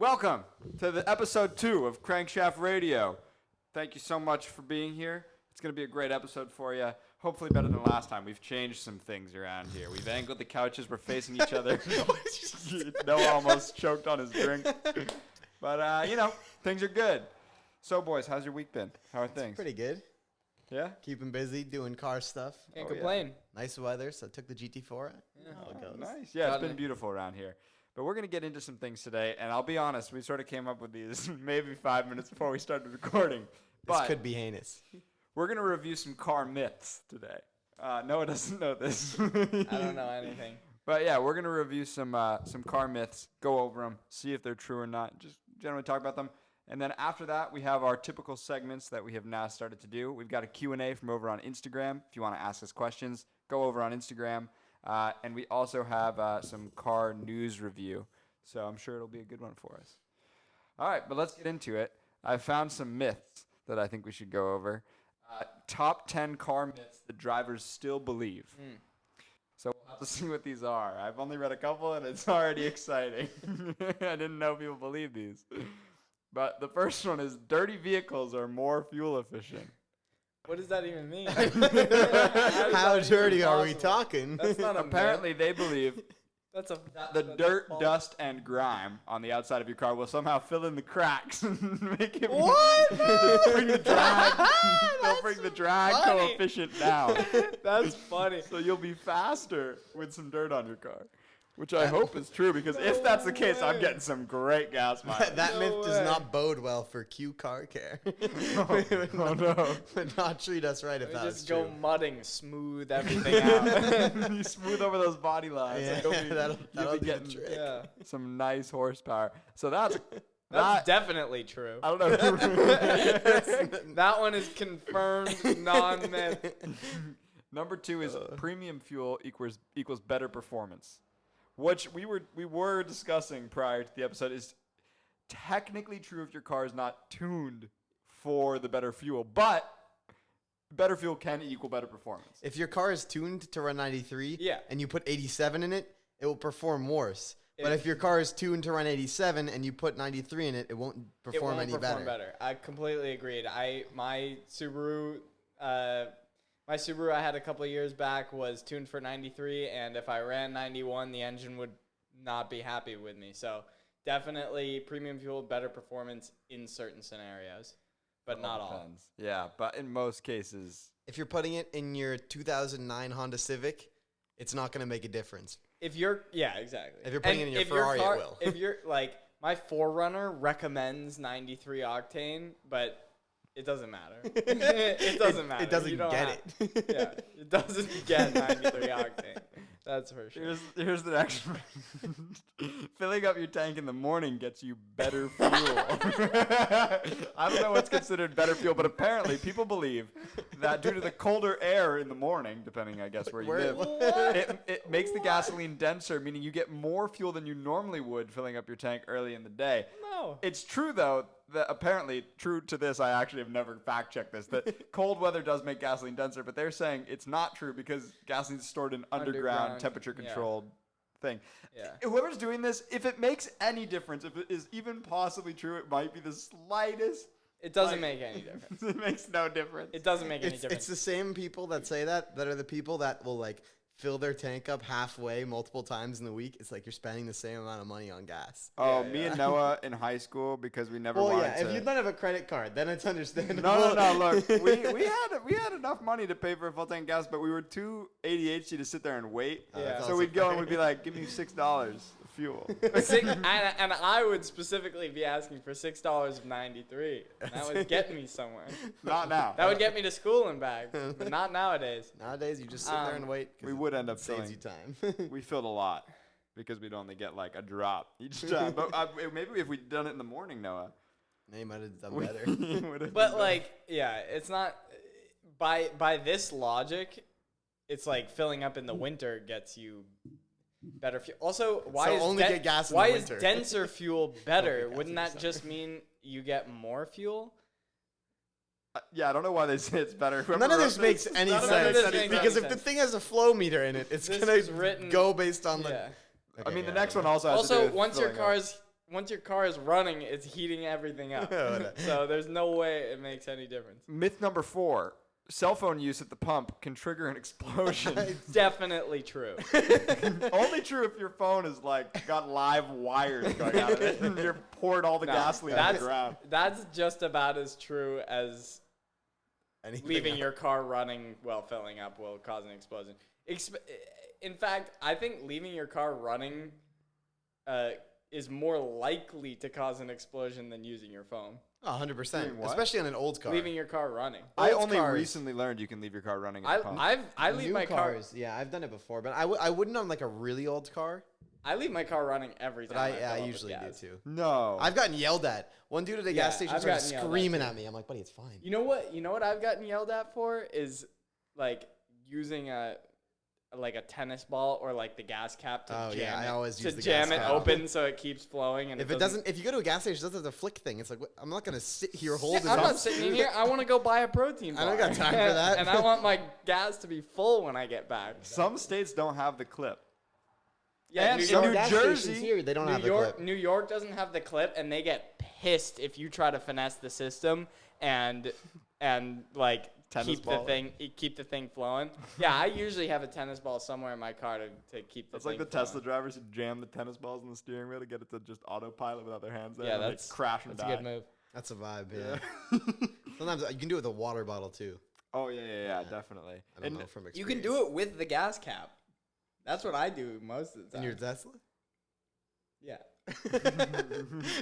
Welcome to the episode 2 of Crankshaft Radio. Thank you so much for being here. It's going to be a great episode for you. Hopefully better than last time. We've changed some things around here. We've angled the couches. We're facing each other. Noah almost choked on his drink. But, things are good. So, boys, how's your week been? How are things? Pretty good. Yeah? Keeping busy, doing car stuff. Can't complain. Yeah. Nice weather, so I took the GT4. Nice. Yeah, it's been beautiful around here. But we're going to get into some things today, and I'll be honest, we sort of came up with these maybe 5 minutes before we started recording. This could be heinous. We're going to review some car myths today. Noah doesn't know this. I don't know anything. But yeah, we're going to review some car myths, go over them, see if they're true or not, just generally talk about them. And then after that, we have our typical segments that we have now started to do. We've got a Q&A from over on Instagram. If you want to ask us questions, go over on Instagram. And we also have some car news review. So I'm sure it'll be a good one for us. All right, but let's get into it. I found some myths that I think we should go over. Top 10 car myths that drivers still believe. So we'll have to see what these are. I've only read a couple, and it's already exciting. I didn't know people believe these. But the first one is dirty vehicles are more fuel efficient. What does that even mean? How dirty are we talking? That's not Apparently, they believe that's the dirt, dust, and grime on the outside of your car will somehow fill in the cracks and make it bring the drag. They'll bring the drag coefficient down. That's funny. So you'll be faster with some dirt on your car. Which I hope is true, because if that's the case, I'm getting some great gas mileage. That myth does not bode well for Q Car Care. No. Would not treat us right if We that was just true. go mudding, smooth everything out. You smooth over those body lines. Yeah, You'll that'll be be getting the trick. Yeah. some nice horsepower. So that's Definitely true. I don't know. That one is confirmed non-myth. Number 2 is premium fuel equals better performance. Which we were discussing prior to the episode is technically true if your car is not tuned for the better fuel, but better fuel can equal better performance. If your car is tuned to run 93 and you put 87 in it, it will perform worse. But if your car is tuned to run 87 and you put 93 in it, it won't perform any better. I completely agreed. My Subaru I had a couple of years back was tuned for 93, and if I ran 91, the engine would not be happy with me. So definitely premium fuel, better performance in certain scenarios, but not all. Yeah, but in most cases. If you're putting it in your 2009 Honda Civic, it's not going to make a difference. Exactly. If you're putting it in your Ferrari, it will. If you're like, my 4Runner recommends 93 octane, but it doesn't matter. It doesn't matter. It doesn't get it. Yeah, it doesn't get 93 octane. That's for sure. Here's the next one. Filling up your tank in the morning gets you better fuel. I don't know what's considered better fuel, but apparently people believe that due to the colder air in the morning, depending, I guess, where you live, it makes the gasoline denser, meaning you get more fuel than you normally would filling up your tank early in the day. No. It's true, though, that apparently, true to this, I actually have never fact-checked this, that cold weather does make gasoline denser, but they're saying it's not true because gasoline is stored in underground temperature-controlled thing. Yeah. Whoever's doing this, if it makes any difference, if it is even possibly true, it might be the slightest. It doesn't make any difference. It makes no difference. It doesn't make any difference. It's the same people that say that are the people that will fill their tank up halfway multiple times in the week. It's like you're spending the same amount of money on gas. Oh, me and Noah in high school, because we never wanted to. If you don't have a credit card, then it's understandable. No. Look, we had enough money to pay for a full tank of gas, but we were too ADHD to sit there and wait. So we'd go and we'd be like, "Give me $6 of fuel." And I would specifically be asking for $6 of 93. That would get me somewhere. Not now. That would get me to school and back, but not nowadays. Nowadays, you just sit there and wait. We would end up saves filling. you time. We filled a lot because we'd only get like a drop each time. But maybe if we'd done it in the morning, Noah, they might have done better. But it's not by this logic. It's like filling up in the winter gets you better fuel. Also, why is denser fuel better? Wouldn't that just mean you get more fuel? Yeah, I don't know why they say it's better. None of this makes any sense. Because if the thing has a flow meter in it, it's going to go based on the... I mean, the next one also has to do with once your car is running, it's heating everything up. So there's no way it makes any difference. Myth number 4. Cell phone use at the pump can trigger an explosion. Definitely true. Only true if your phone is like got live wires going out of it and you're poured all the gasoline on the ground. That's just about as true as leaving your car running while filling up will cause an explosion. In fact, I think leaving your car running is more likely to cause an explosion than using your phone. Oh, 100%. Especially on an old car. Leaving your car running. I only recently learned you can leave your car running at the pump. I leave my car. Yeah, I've done it before, but I wouldn't on like a really old car. I leave my car running every time. I usually do too. No. I've gotten yelled at. One dude at a gas station started screaming at me. I'm like, buddy, it's fine. You know what I've gotten yelled at for is like using a tennis ball or like the gas cap to jam it open so it keeps flowing. And if you go to a gas station, it doesn't have the flick thing. It's like, I'm not gonna sit here holding. I'm not sitting in here. I want to go buy a protein bar. I don't got time for that. And I want my gas to be full when I get back. Some states don't have the clip. Yeah, and New Jersey here, they don't have the clip. New York doesn't have the clip, and they get pissed if you try to finesse the system and like keep the thing flowing. Yeah, I usually have a tennis ball somewhere in my car to keep the thing flowing. That's like the Tesla drivers who jam the tennis balls in the steering wheel to get it to just autopilot without their hands there. Yeah, and that's crash and die. That's a good move. That's a vibe, yeah. Sometimes you can do it with a water bottle too. Oh yeah, definitely. I don't know from experience. You can do it with the gas cap. That's what I do most of the time. In your Tesla? Yeah.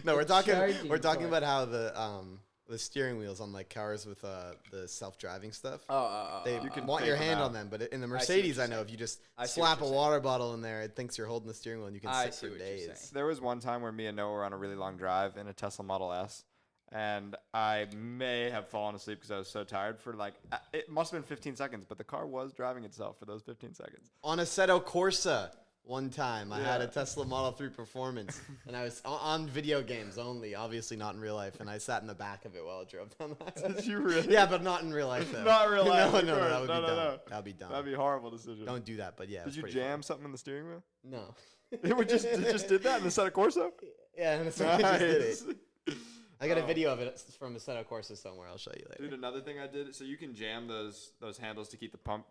No, we're talking about how the steering wheels on like cars with the self-driving stuff. You can want your hand on them, but in the Mercedes, I know if you just slap a water bottle in there, it thinks you're holding the steering wheel and you can sit for days. There was one time where me and Noah were on a really long drive in a Tesla Model S, and I may have fallen asleep because I was so tired for like it must have been 15 seconds, but the car was driving itself for those 15 seconds. On Assetto Corsa. One time, I had a Tesla Model 3 Performance, and I was on video games only, obviously not in real life, and I sat in the back of it while it drove down that. Did you really? Yeah, but not in real life, though. Not in real life. No, that would be dumb. That would be dumb. That'd be a horrible decision. Don't do that, but yeah. Did you jam something in the steering wheel? No. It just did that in the Assetto Corsa? Yeah, and just did it. I got a video of it from Assetto Corsa somewhere. I'll show you later. Dude, another thing I did, so you can jam those handles to keep the pump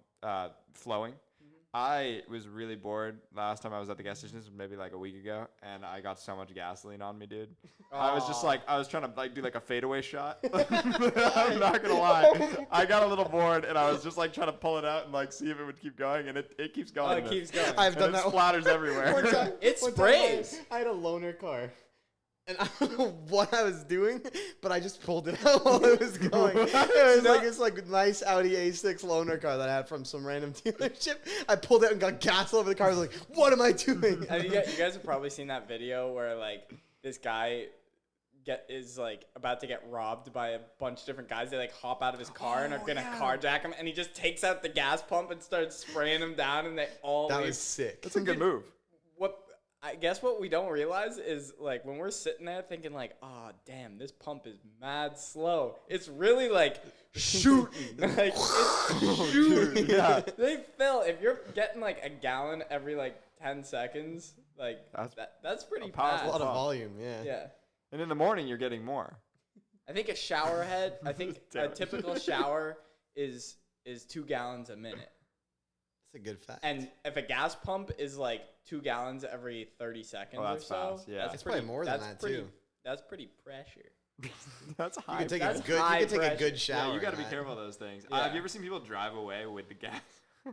flowing. I was really bored last time I was at the gas station, maybe like a week ago, and I got so much gasoline on me, dude. I was trying to like do like a fadeaway shot. I'm not gonna lie, I got a little bored, and I was just like trying to pull it out and like see if it would keep going, and it keeps going. Oh, it keeps going. I've done that. It splatters everywhere. It sprays. I had a loaner car. And I don't know what I was doing, but I just pulled it out while it was going. It was like this nice Audi A6 loaner car that I had from some random dealership. I pulled it and got gas all over the car. I was like, what am I doing? You guys have probably seen that video where like this guy is like about to get robbed by a bunch of different guys. They like hop out of his car and are gonna carjack him, and he just takes out the gas pump and starts spraying him down, and they all That was sick. That's a good move. I guess what we don't realize is like when we're sitting there thinking like, oh damn, this pump is mad slow. It's really like shooting. Like it's shooting. Yeah. They fill if you're getting like a gallon every like 10 seconds, like that's pretty fast. A lot of volume, yeah. Yeah. And in the morning you're getting more. I think a shower head, a typical shower is 2 gallons a minute. That's a good fact. And if a gas pump is like 2 gallons every 30 seconds that's or so, fast. Yeah, it's probably more than that too. That's pretty pressure. That's high. You can take a good shower. Yeah, you got to be careful of those things. Yeah. Have you ever seen people drive away with the gas?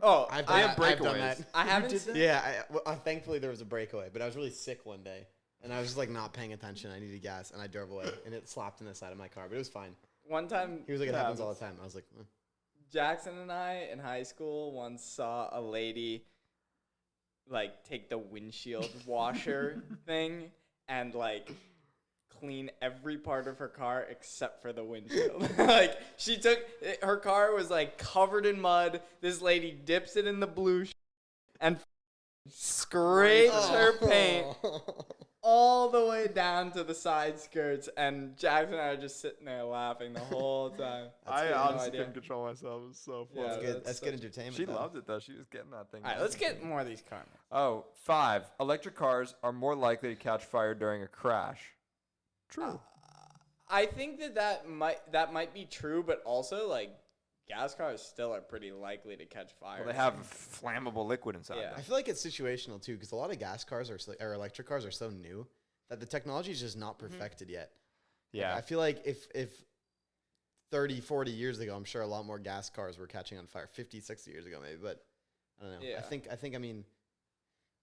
Oh, I've done done that. I haven't. Yeah, thankfully there was a breakaway, but I was really sick one day, and I was just like not paying attention. I needed gas, and I drove away, and it slapped in the side of my car, but it was fine. One time, he was like, it happens all the time. I was like, Jackson and I in high school once saw a lady like take the windshield washer thing and like clean every part of her car except for the windshield. Like she took her car was like covered in mud. This lady dips it in the blue and scrapes her paint all the way down to the side skirts, and Jackson and I are just sitting there laughing the whole time. I honestly couldn't control myself. It was so funny. Yeah, That's good entertainment. She loved it, though. She was getting that thing. All right, let's get more of these comments. Oh, 5. Electric cars are more likely to catch fire during a crash. True. I think that might be true, but also, like, gas cars still are pretty likely to catch fire. Well, they have flammable liquid inside them. I feel like it's situational, too, because a lot of gas cars or electric cars are so new that the technology is just not perfected yet. Yeah. Like, I feel like if 30, 40 years ago, I'm sure a lot more gas cars were catching on fire. 50, 60 years ago, maybe, but I don't know. Yeah. I mean,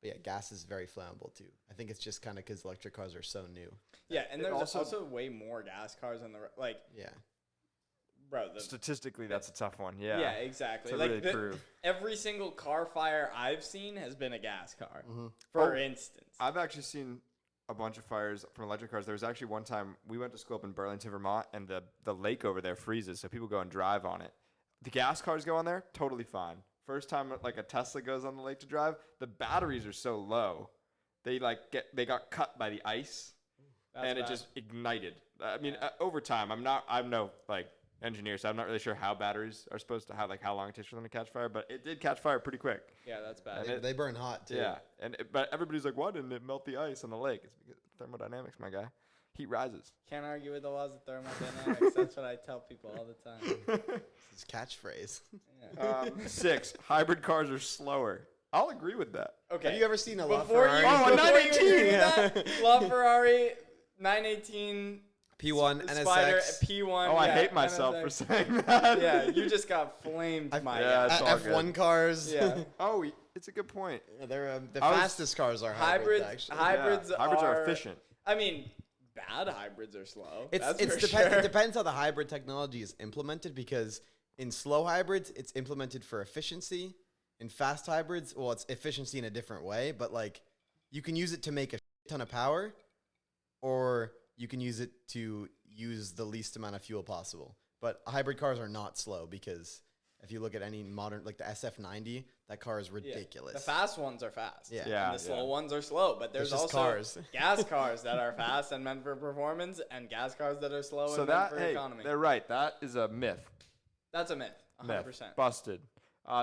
but yeah, gas is very flammable, too. I think it's just kind of because electric cars are so new. Yeah, and there's also way more gas cars on the like. Yeah. Bro, statistically, that's a tough one. Yeah. Yeah, exactly. To like really prove. Every single car fire I've seen has been a gas car. Mm-hmm. For instance, I've actually seen a bunch of fires from electric cars. There was actually one time we went to school up in Burlington, Vermont, and the lake over there freezes, so people go and drive on it. The gas cars go on there, totally fine. First time like a Tesla goes on the lake to drive, the batteries are so low, they got cut by the ice, and it just ignited. I mean, over time, I'm no like engineer, so I'm not really sure how batteries are supposed to how long it takes for them to catch fire, but it did catch fire pretty quick. Yeah, that's bad. They burn hot too. Yeah, but everybody's like, why didn't it melt the ice on the lake? It's because of thermodynamics, my guy. Heat rises. Can't argue with the laws of thermodynamics. That's what I tell people all the time. It's catchphase. Yeah. 6. Hybrid cars are slower. I'll agree with that. Okay. Have you ever seen a La Before Ferrari? Oh, a 918! That, La Ferrari 918 P1 Spider NSX. P1. Oh, I yeah, hate myself NSX. for saying that. Yeah, you just got flamed, my yeah, guy. it's all F1 good. cars. Yeah. Oh, it's a good point. Yeah, they're the I was- fastest cars are hybrids. Actually. Hybrids are efficient. I mean, bad hybrids are slow. It depends how the hybrid technology is implemented, because in slow hybrids, it's implemented for efficiency. In fast hybrids, well, it's efficiency in a different way, but like you can use it to make a ton of power, or you can use it to use the least amount of fuel possible. But hybrid cars are not slow, because if you look at any modern, like the SF90, that car is ridiculous. The fast ones are fast. Yeah. And the slow ones are slow. But there's just also cars. gas cars that are fast and meant for performance, and gas cars that are slow and meant for economy. They're right. That is a myth. That's a myth. 100%. Myth. Busted.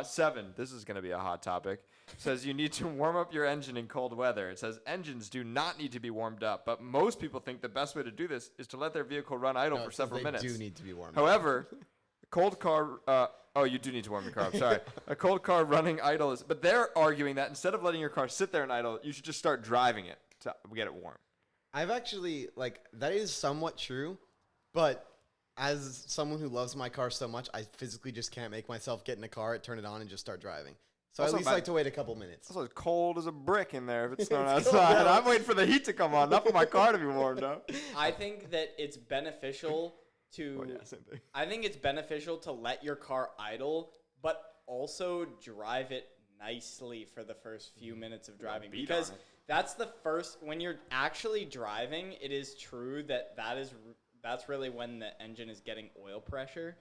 7. This is going to be a hot topic. Says you need to warm up your engine in cold weather. It says engines do not need to be warmed up, but most people think the best way to do this is to let their vehicle run idle for several minutes. They do need to be warmed However, a cold car. Oh, you do need to warm your car up. Sorry. A cold car running idle is. But they're arguing that instead of letting your car sit there and idle, you should just start driving it to get it warm. I've actually, that is somewhat true, but as someone who loves my car so much, I physically just can't make myself get in a car, turn it on, and just start driving. So Also, I at least like to wait a couple minutes. It's as cold as a brick in there if it's snowing outside. I'm waiting for the heat to come on, not for my car to be warmed up. I think that it's beneficial to. Same thing. I think it's beneficial to let your car idle, but also drive it nicely for the first few minutes of driving, because that's the first. When you're actually driving, it is true that's really when the engine is getting oil pressure,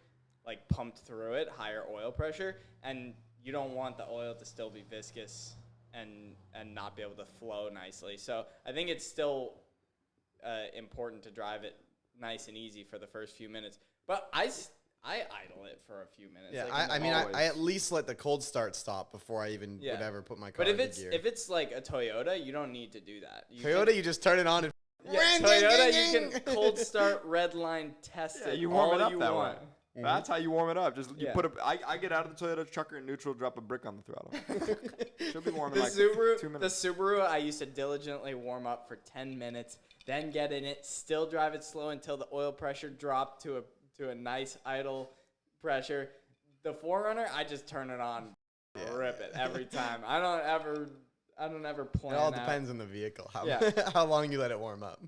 like pumped through it, higher oil pressure, and you don't want the oil to still be viscous and not be able to flow nicely. So I think it's still important to drive it nice and easy for the first few minutes. But I idle it for a few minutes. Yeah, like I at least let the cold start stop before I even would ever put my car But into gear. if it's like a Toyota, you don't need to do that. You just turn it on and Toyota, you can cold start, red line, test it. You warm it all up you that want. way. That's how you warm it up. Just put I get out of the Toyota, chuck her in neutral, drop a brick on the throttle. She'll be warm in like 2 minutes. The Subaru, I used to diligently warm up for 10 minutes, then get in it, still drive it slow until the oil pressure dropped to a nice idle pressure. The 4Runner, I just turn it on, rip it every time. I don't ever plan. It all out. depends on the vehicle, how long you let it warm up.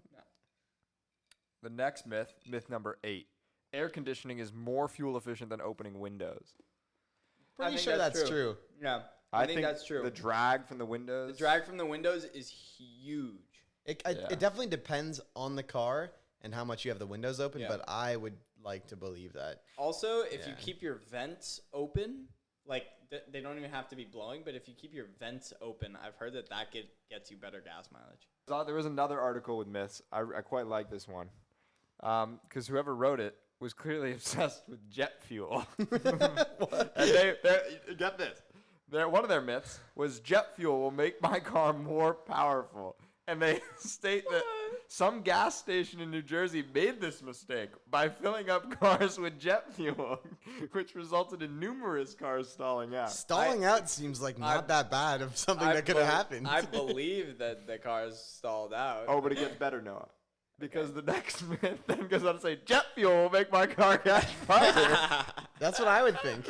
The next myth number 8. Air conditioning is more fuel efficient than opening windows. Pretty sure that's true. Yeah, I think that's true. The drag from the windows. The drag from the windows is huge. It definitely depends on the car and how much you have the windows open, but I would like to believe that. Also, if you keep your vents open, like they don't even have to be blowing, but if you keep your vents open, I've heard that gets you better gas mileage. There was another article with myths. I quite like this one. Because whoever wrote it was clearly obsessed with jet fuel. And they get this. One of their myths was jet fuel will make my car more powerful. And they state that some gas station in New Jersey made this mistake by filling up cars with jet fuel, which resulted in numerous cars stalling out. Stalling out seems like not that bad of something that could have happened. I believe that the cars stalled out. Oh, but it gets better, Noah. Because the next myth then goes on to say, jet fuel will make my car catch fire. That's what I would think.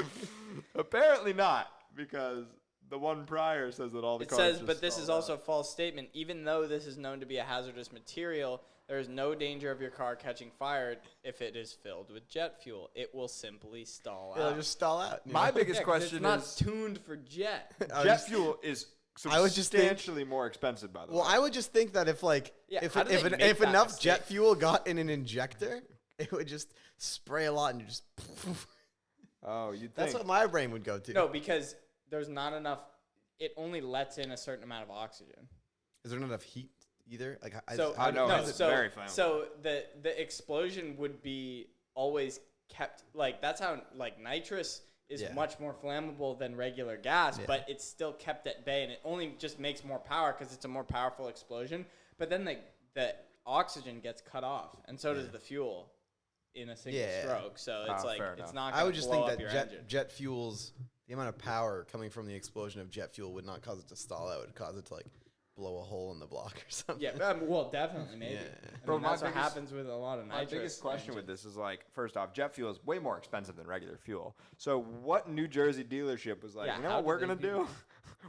Apparently not, because the one prior says that all the cars It says, just but this is stalled also out. a false statement. Even though this is known to be a hazardous material, there is no danger of your car catching fire if it is filled with jet fuel. It will simply stall out. It'll just stall out. My biggest Yeah, question it's not is, tuned for jet. jet fuel is I would just think- substantially more expensive, by the way. Well, I would just think that if how do they make if that enough jet mistake? fuel got in an injector, it would just spray a lot and just. Oh, you'd think. That's what my brain would go to. No, because there's not enough. It only lets in a certain amount of oxygen. Is there not enough heat either? Like, So I know, no, it's so, very flammable. so the explosion would be always kept that's how nitrous is Yeah. much more flammable than regular gas, Yeah. but it's still kept at bay, and it only just makes more power because it's a more powerful explosion. But then the oxygen gets cut off, and so does the fuel in a single Yeah. stroke. So it's fair it's enough. not. I Gonna would just blow think up that your jet engine. jet fuels, the amount of power coming from the explosion of jet fuel would not cause it to stall out. It would cause it to blow a hole in the block or something. Yeah, well, definitely, maybe. Yeah. I Bro, mean, my that's what biggest- happens with a lot of My nitrous. biggest question with engines. this is first off, jet fuel is way more expensive than regular fuel. So what New Jersey dealership was like, Yeah, you know how what did we're they gonna do do?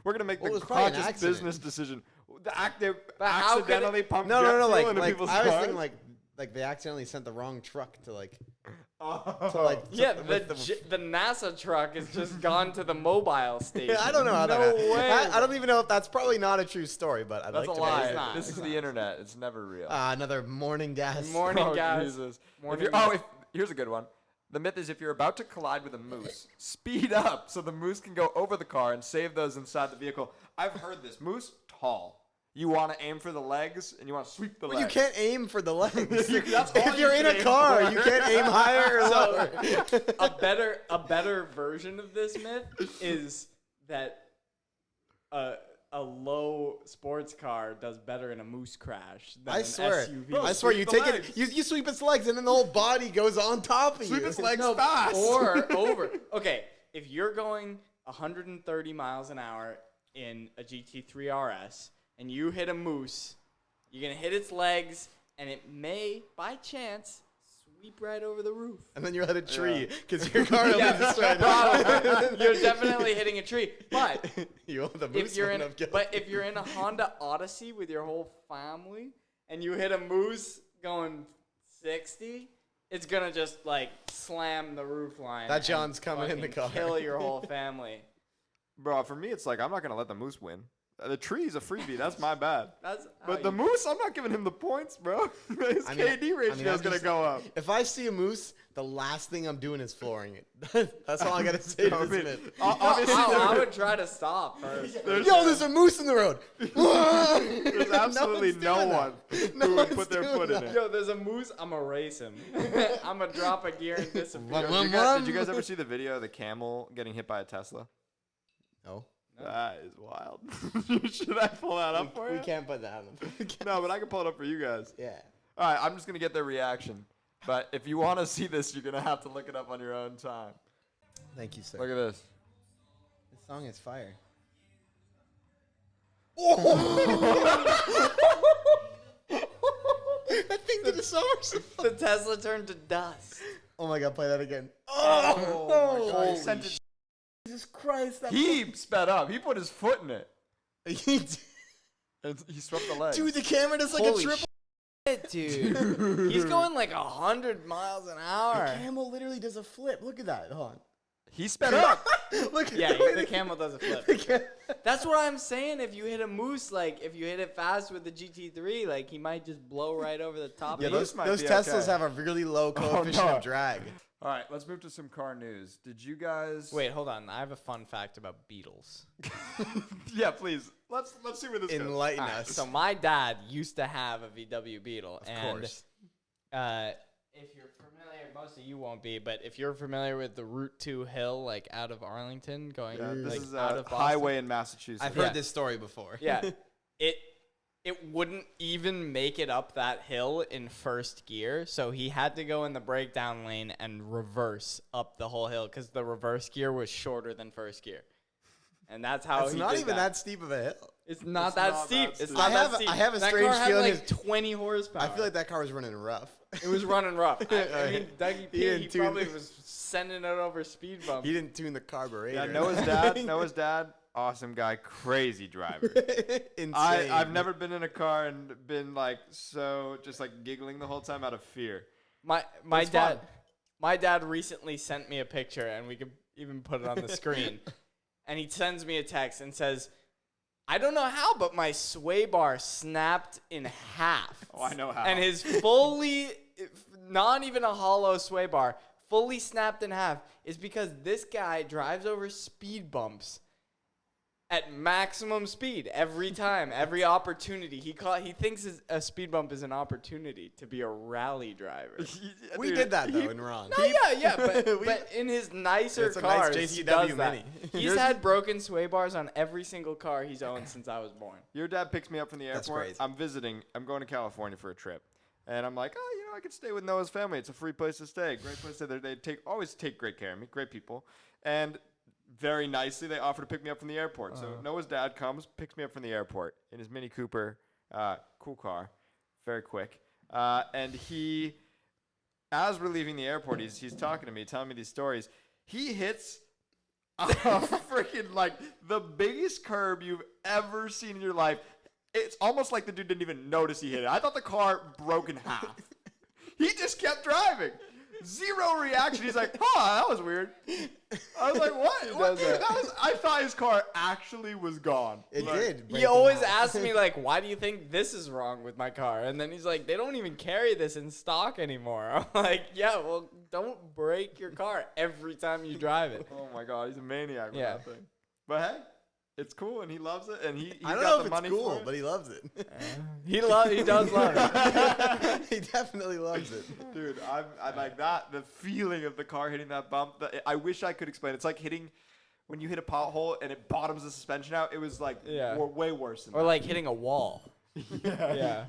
We're gonna make Well, it the was probably an conscious accident. business decision. The active But how could it- accidentally pump No, jet no, no. fuel Like, into like people's I was cars. thinking, like they accidentally sent the wrong truck to Oh. Yeah, with the NASA truck has just gone to the mobile station. I don't know how no that happened. way. I don't even know if that's probably not a true story, but I'd That's like a to lie. believe not. This It's is the internet. It's never real. Another morning gas. Morning Oh, gas. Jesus. Morning Here's a good one. The myth is if you're about to collide with a moose, speed up so the moose can go over the car and save those inside the vehicle. I've heard this. Moose, tall. You want to aim for the legs and you want to sweep the Well, you legs. can't aim for the legs. That's all If you're you in can a aim car, for. you can't aim higher or lower. a better version of this myth is that a low sports car does better in a moose crash than I an swear. SUV. Bro, I swear, you sweep the take it, legs. you sweep its legs, and then the whole body goes on top of Sweep you. its legs fast. Or over. Okay, if you're going 130 miles an hour in a GT3 RS and you hit a moose, you're going to hit its legs, and it may, by chance, sweep right over the roof. And then you're at a tree because your car will be destroyed. You're definitely hitting a tree. But The moose if you're in, wouldn't have killed but if you're in a Honda Odyssey with your whole family and you hit a moose going 60, it's gonna just slam the roof line. That and John's coming in the fucking car. Kill your whole family. Bro, for me, it's I'm not going to let the moose win. The tree's a freebie. That's my bad. That's how But the you- moose, I'm not giving him the points, bro. His KD ratio is going to go up. If I see a moose, the last thing I'm doing is flooring it. That's all I gotta say to I this mean, myth. obviously, I would try to stop first. Yo, there's a moose in the road. there's absolutely no one No who would one's put their doing foot in that. it. Yo, there's a moose. I'm gonna race him. I'm gonna drop a gear and disappear. Did you guys ever see the video of the camel getting hit by a Tesla? No. That is wild. Should I pull that up for you? We can't put that on the No, but I can pull it up for you guys. Yeah. All right, I'm just going to get their reaction. But if you want to see this, you're going to have to look it up on your own time. Thank you, sir. Look at this. This song is fire. That thing did a somersault. The Tesla turned to dust. Oh my god, play that again. Oh, my God. He sent it- Jesus Christ. That He sped up. He put his foot in it. He did- And he swept the legs. Dude, the camera does like a Holy triple. Dude, he's going 100 miles an hour. The camel literally does a flip. Look at that. Hold on. He sped up. Look at Yeah, the way the camel does a flip. the cam- That's what I'm saying. If you hit a moose, if you hit it fast with the GT3, he might just blow right over the top. Yeah, of you. those might be Teslas okay. have a really low coefficient no. of drag. All right, let's move to some car news. Did you guys... Wait, hold on. I have a fun fact about beetles. Yeah, please. let's see where this goes. Enlighten us. So my dad used to have a VW Beetle. Of course. If you're familiar, most of you won't be, but if you're familiar with the Route 2 hill, like out of Arlington, going this like is out a of Boston. highway in Massachusetts. I've heard this story before. Yeah. It wouldn't even make it up that hill in first gear, so he had to go in the breakdown lane and reverse up the whole hill because the reverse gear was shorter than first gear. And that's how It's he not did even that. that steep of a hill. It's not that steep. It's not I that have- steep. I have a that strange car had feeling like 20 horsepower. I feel like that car was running rough. it was running rough. I mean, Dougie P, didn't he tune probably the- was sending it over speed bumps. He didn't tune the carburetor. Yeah, Noah's dad, awesome guy, crazy driver. Insane. I've never been in a car and been like so just like giggling the whole time out of fear. My It's dad fun. my dad recently sent me a picture, and we could even put it on the screen. And he sends me a text and says, I don't know how, but my sway bar snapped in half. Oh, I know how. And his fully, not even a hollow sway bar, fully snapped in half is because this guy drives over speed bumps at maximum speed every time, every opportunity. He thinks a speed bump is an opportunity to be a rally driver. We did that though in Ron. No, yeah, but in his nicer It's a nice cars, JCW he does that. Mini. He's had broken sway bars on every single car he's owned since I was born. Your dad picks me up from the That's airport. crazy. I'm visiting. I'm going to California for a trip. And I'm like, oh, I could stay with Noah's family. It's a free place to stay. Great place to stay. They always take great care of me. Great people. And very nicely, they offer to pick me up from the airport. So Noah's dad comes, picks me up from the airport in his Mini Cooper. Cool car. Very quick. And he, as we're leaving the airport, he's talking to me, telling me these stories. He hits a freaking, like, the biggest curb you've ever seen in your life. It's almost like the dude didn't even notice he hit it. I thought the car broke in half. He just kept driving. Zero reaction. He's like, that was weird. I was like, what? What, dude? I thought his car actually was gone. It Like, did. He always asks me, like, why do you think this is wrong with my car? And then he's like, they don't even carry this in stock anymore. I'm like, yeah, well, don't break your car every time you drive it. Oh, my God. He's a maniac with Yeah. that thing. But, hey, it's cool, and he loves it, and he I don't got know the if money it's cool, for it. but he loves it. He does love it. He definitely loves it. Dude, I like that. The feeling of the car hitting that bump. I wish I could explain. It's like hitting when you hit a pothole and it bottoms the suspension out. It was like way worse than Or that. like hitting a wall. Yeah.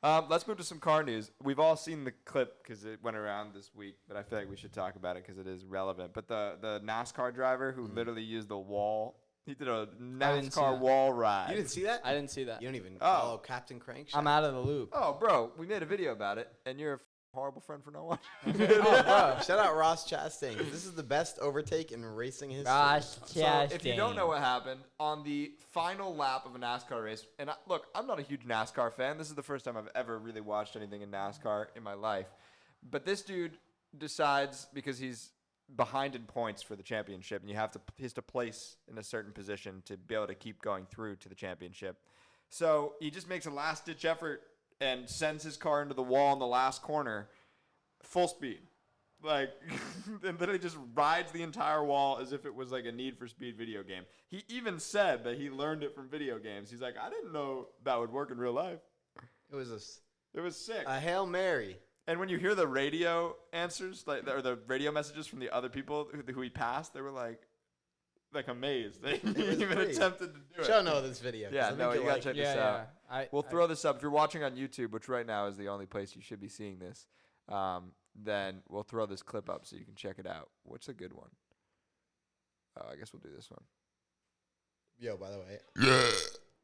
Let's move to some car news. We've all seen the clip because it went around this week, but I feel like we should talk about it because it is relevant. But the NASCAR driver who literally used the wall. He did a didn't see NASCAR that. wall ride. You didn't see that? I didn't see that. You don't even follow Captain Crankshaft? I'm out of the loop. Oh, bro, we made a video about it, and you're a horrible friend for no one. Shout out Ross Chastain. This is the best overtake in racing history. So if you don't know what happened, on the final lap of a NASCAR race, and look, I'm not a huge NASCAR fan. This is the first time I've ever really watched anything in NASCAR in my life. But this dude decides, because he's behind in points for the championship, and he has to place in a certain position to be able to keep going through to the championship. So he just makes a last-ditch effort and sends his car into the wall in the last corner, full speed. Like, and literally just rides the entire wall as if it was like a Need for Speed video game. He even said that he learned it from video games. He's like, I didn't know that would work in real life. It was It was sick. a Hail Mary. And when you hear the radio answers, or the radio messages from the other people who he passed, they were like amazed. They even pretty- attempted to do it. Show Noah this video. 'cause Yeah, I think no, you'll you gotta like check it. this out. We'll throw this up. If you're watching on YouTube, which right now is the only place you should be seeing this, then we'll throw this clip up so you can check it out. What's a good one? I guess we'll do this one. Yo, by the way. Yeah.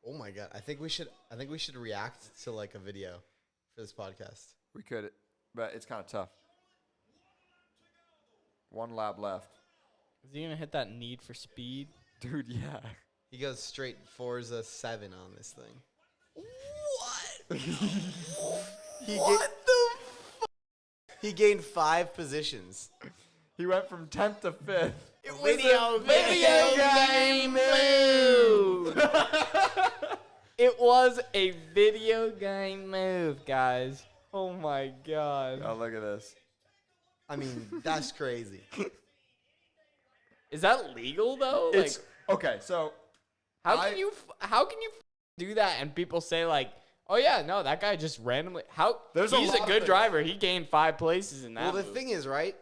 Oh my god. I think we should react to like a video for this podcast. We could, but it's kind of tough. One lap left. Is he gonna hit that Need for Speed? Dude, yeah. He goes straight Forza 7 on this thing. What? He gained 5 positions. He went from 10th to 5th. Video game move. It was a video game move, guys. Oh my god. Oh, look at this. I mean, that's crazy. Is that legal though? It's okay. So, How can you do that and people say like, oh yeah, no, that guy just randomly he's a good driver. He gained 5 places in that. Well, the thing is, right?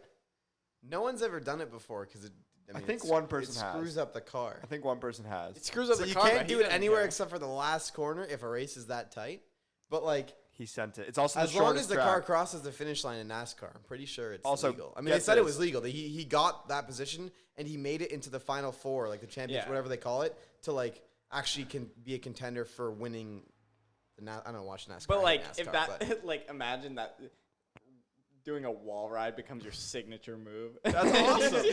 No one's ever done it before because I think one person has. It screws up the car. I think one person has. It screws up the car. So you can't do it anywhere except for the last corner if a race is that tight. But like he sent it. It's also as long as the car crosses the finish line in NASCAR. I'm pretty sure it's also legal. I mean, they said it was legal. He got that position and he made it into the final 4, like the championship, whatever they call it, to like actually can be a contender for winning. I don't watch NASCAR. But like NASCAR, if that like imagine that. Doing a wall ride becomes your signature move. That's awesome.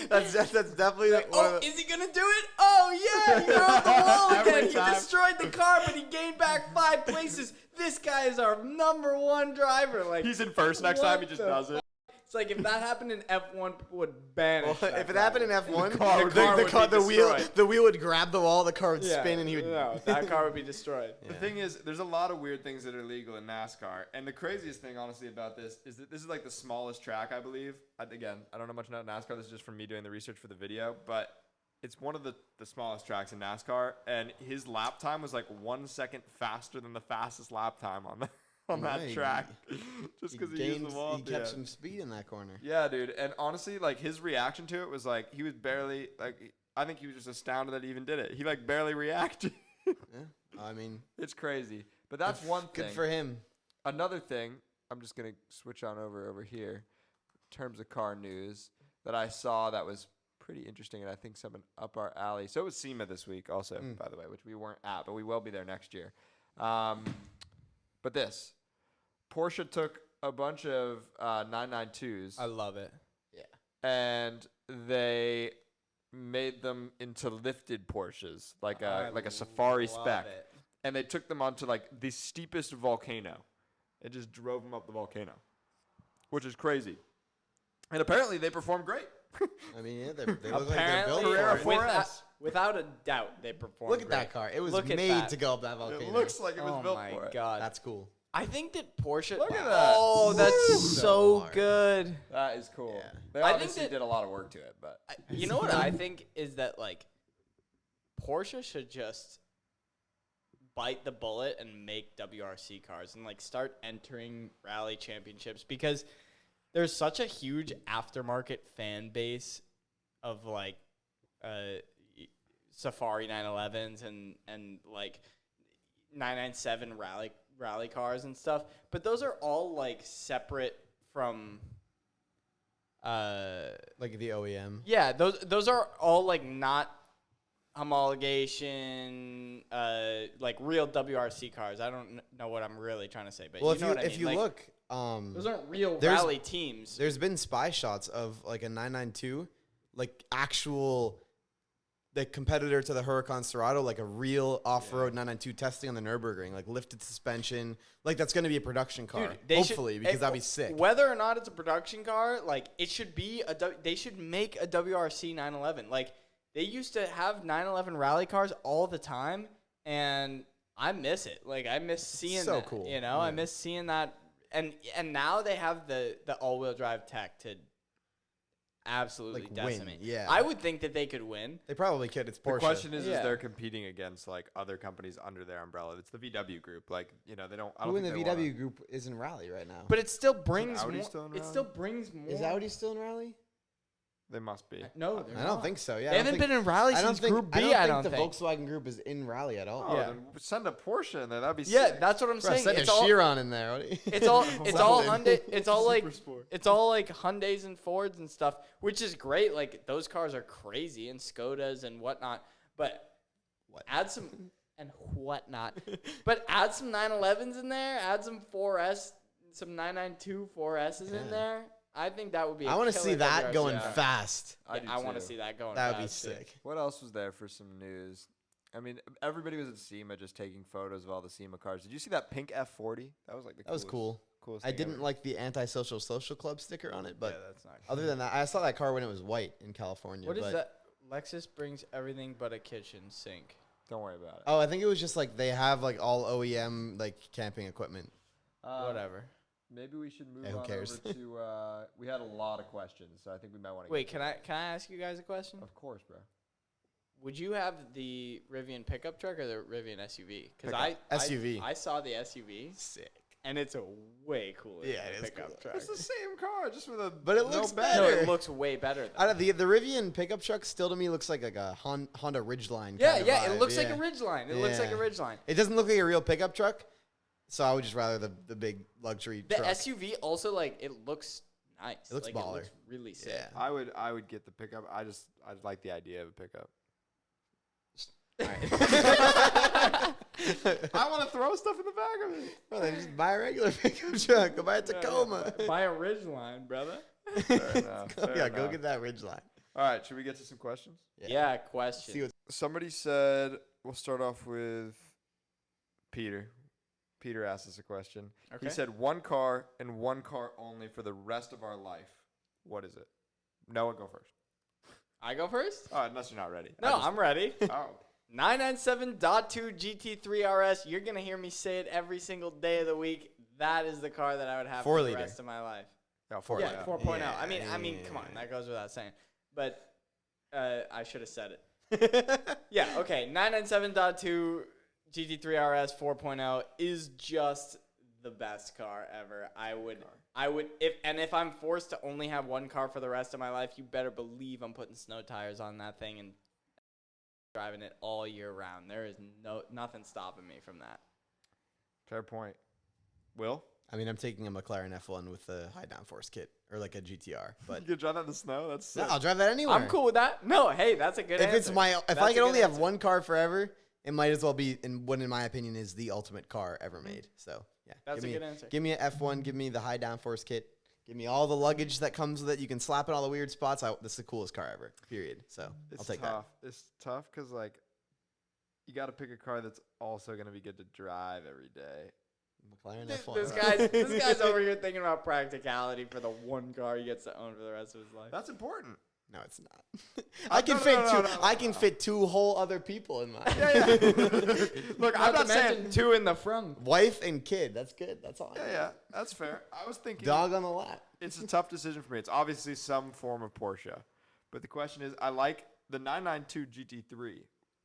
that's definitely like, is he gonna do it? Oh yeah, he rode the wall again. He destroyed the car, but he gained back 5 places. This guy is our #1 driver. Like he's in first next time. He just does it. It's like if that happened in F1, people would banish. Well, if it happened in F1, the wheel would grab the wall, the car would spin, and he would. No, that car would be destroyed. The thing is, there's a lot of weird things that are legal in NASCAR, and the craziest thing, honestly, about this is that this is like the smallest track, I believe. Again, I don't know much about NASCAR. This is just from me doing the research for the video, but it's one of the smallest tracks in NASCAR, and his lap time was like 1 second faster than the fastest lap time on that track, just because he used the wall. He kept some speed in that corner. Yeah, dude. And honestly, like his reaction to it was like he was barely like. I think he was just astounded that he even did it. He like barely reacted. Yeah, I mean, it's crazy. But that's one thing. Good for him. Another thing, I'm just gonna switch on over here. In terms of car news that I saw that was pretty interesting, and I think something up our alley. So it was SEMA this week, also, by the way, which we weren't at, but we will be there next year. But this, Porsche took a bunch of 992s. I love it. Yeah. And they made them into lifted Porsches, like a Safari spec. It. And they took them onto like the steepest volcano and just drove them up the volcano, which is crazy. And apparently they performed great. I mean, yeah, they look like they're built for it. Without a doubt, they performed. Look at that car. It was made to go up that volcano. It looks like it was built for it. Oh my god, that's cool. I think that Porsche. Look at that. Oh, that's so good. That is cool. Yeah. They obviously did a lot of work to it, but you know what I think is that like Porsche should just bite the bullet and make WRC cars and like start entering rally championships, because there's such a huge aftermarket fan base of like Safari 911s and like 997 rally cars and stuff, but those are all like separate from like the OEM. Yeah, those are all like not homologation, like real WRC cars. I don't know what I'm really trying to say, but well, you know what I mean. If you like, look, those aren't real rally teams. There's been spy shots of like a 992, like actual, the competitor to the Huracan Serato, like a real off-road 992 testing on the Nürburgring, like lifted suspension. Like that's going to be a production car, dude, hopefully, because that'd be sick. Whether or not it's a production car, like it should be they should make a WRC 911. Like they used to have 911 rally cars all the time, and I miss it. Like I miss seeing that. Cool. You know, I miss seeing that. And now they have the all-wheel drive tech to absolutely like decimate. Win. Yeah, I would think that they could win. They probably could. It's Porsche. The question is they're competing against like other companies under their umbrella. It's the VW group. Like, you know, they don't. I don't Who in think the they VW group is in rally right now? But it still brings Audi more. still in It rally? still brings more. Is Audi still in rally? They must be. No, I don't think so. Yeah, they haven't been in rally since Group B. I don't think the Volkswagen Group is in rally at all. Oh, Yeah. then send a Porsche in there. That'd be Yeah, sick. that's what I'm saying. Send a Chiron in there. It's all Hyundai. It's all like Super Sport. it's all like Hyundais and Fords and stuff, which is great. Like those cars are crazy, and Skodas and whatnot. But add some and whatnot. But add some 911s in there. Add some 4S, some 992 4Ss in there. I think that would be. I want to see that going fast. I want to see that going. That would be fast, too. sick. What else was there for some news? I mean, everybody was at SEMA just taking photos of all the SEMA cars. Did you see that pink F40? That was like the That was cool. Coolest I thing didn't ever. like the anti-social social club sticker on it, but that's not. other than that, I saw that car when it was white in California. What is but that? Lexus brings everything but a kitchen sink. Don't worry about it. Oh, I think it was just like they have like all OEM like camping equipment. Whatever. Maybe we should move who on cares? over to. We had a lot of questions, so I think we might want to. Wait, can I ask you guys a question? Of course, bro. would you have the Rivian pickup truck or the Rivian SUV? Because SUV. I saw the SUV. Sick. And it's a way cooler Yeah, than it a is pickup cool. truck. It's the same car, just with a. But it looks better. No, it looks way better. Out of the Rivian pickup truck, still to me looks like a Honda Ridgeline. Yeah, kind of yeah, vibe. it looks like a Ridgeline. It looks like a Yeah. Ridgeline. It doesn't look like a real pickup truck, so I would just rather the big luxury The truck. SUV also like it looks nice. It looks like, baller. It looks really sick. Yeah. I would get the pickup. I like the idea of a pickup. All right. I want to throw stuff in the back of it. Well, then just buy a regular pickup truck. Go buy a Tacoma. Buy a Ridgeline, brother. Fair enough. Go Fair get enough. that Ridgeline. All right, should we get to some questions? Yeah, question. See what's Somebody said we'll start off with Peter. Peter asked us a question. Okay. He said one car and one car only for the rest of our life. What is it? Noah, go first. I go first? Oh, unless you're not ready. No, I'm ready. Oh. 997.2 GT3 RS. You're going to hear me say it every single day of the week. That is the car that I would have for the 4-liter. rest of my life. Yeah, 4. Yeah, 4.0. Yeah, I mean, come on. That goes without saying. But I should have said it. Yeah, okay. 997.2 GT3 RS 4.0 is just the best car ever. I would if I'm forced to only have one car for the rest of my life, you better believe I'm putting snow tires on that thing and driving it all year round. There is nothing stopping me from that. Fair point. Will? I mean, I'm taking a McLaren F1 with a high downforce kit or like a GTR, but You could drive that in the snow? That's sick. no, I'll drive that anywhere. I'm cool with that. No, hey, that's a good If answer. it's my, if That's I a can good only have answer. one car forever, it might as well be in what, in my opinion, is the ultimate car ever made. So yeah, That's give a me, good answer. Give me an F1. Give me the high downforce kit. Give me all the luggage that comes with it. You can slap in all the weird spots. This is the coolest car ever. Period. So I'll take tough. It's tough because, like, you got to pick a car that's also going to be good to drive every day. that. McLaren This F1. this guy's over here thinking about practicality for the one car he gets to own for the rest of his life. That's important. No, it's not. I can fit two. I can fit two whole other people in mine. Look, I'm not saying. two in the front. Wife and kid. That's good. That's all. Yeah, that's fair. I was thinking Dog on the lap. it's a tough decision for me. It's obviously some form of Porsche. But the question is, I like the 992 GT3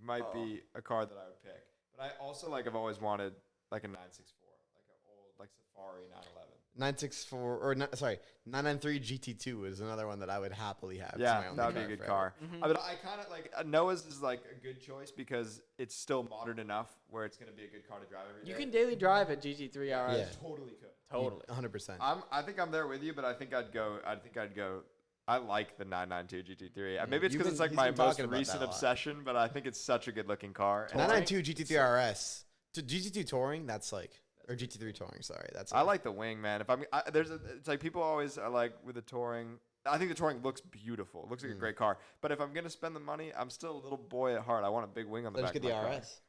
might be a car that I would pick. But I also, like, I've always wanted, like, a 964, like an old, like, Safari 911. 964 or no, sorry, 993 GT2 is another one that I would happily have. It's Yeah, my only that would be a good forever. car. But I kind of like Noah's is like a good choice because it's still modern enough where it's going to be a good car to drive every day. You can daily drive a GT3 RS. Yeah. Totally could. Totally. 100%. I think I'm there with you, but I think I'd go. I like the 992 GT3. Maybe it's because it's like he's my been most talking about that recent a lot. obsession, but I think it's such a good looking car. And 992 GT3 RS to GT2 Touring. That's like, or GT3 Touring. Sorry, that's. I like the wing, man. If it's like people always are like with the Touring. I think the Touring looks beautiful. It looks like a great car. But if I'm gonna spend the money, I'm still a little boy at heart. I want a big wing on the Let's back get of the my car. RS.